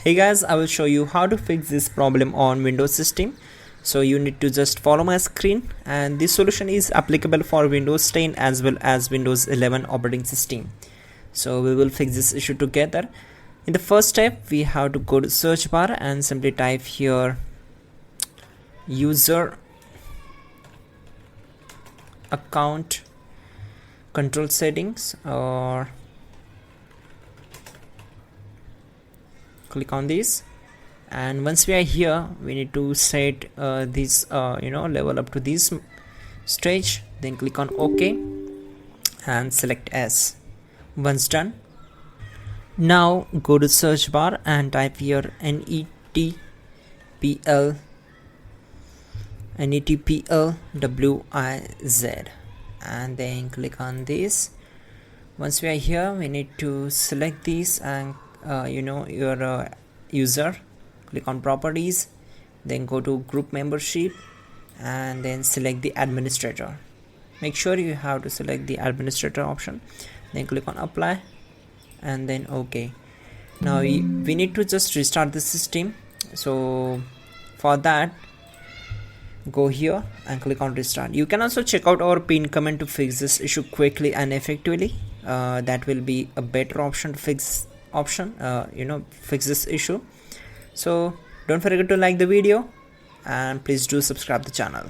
Hey guys, I will show you how to fix this problem on Windows system. So you need to just follow my screen, and this solution is applicable for Windows 10 as well as Windows 11 operating system. So we will fix this issue together. In the first step, we have to go to search bar and simply type here user account control settings, or click on this. And once we are here, we need to set this level up to this stage, then click on OK and select S. Once done, now go to search bar and type here netpl wiz, and then click on this. Once we are here, we need to select this and your user, click on properties, then go to group membership and then select the administrator. Make sure you have to select the administrator option, then click on apply and then OK. Now we need to just restart the system. So for that, go here and click on restart. You can also check out our pinned comment to fix this issue quickly and effectively. That will be a better option to fix this issue. So don't forget to like the video and please do subscribe the channel.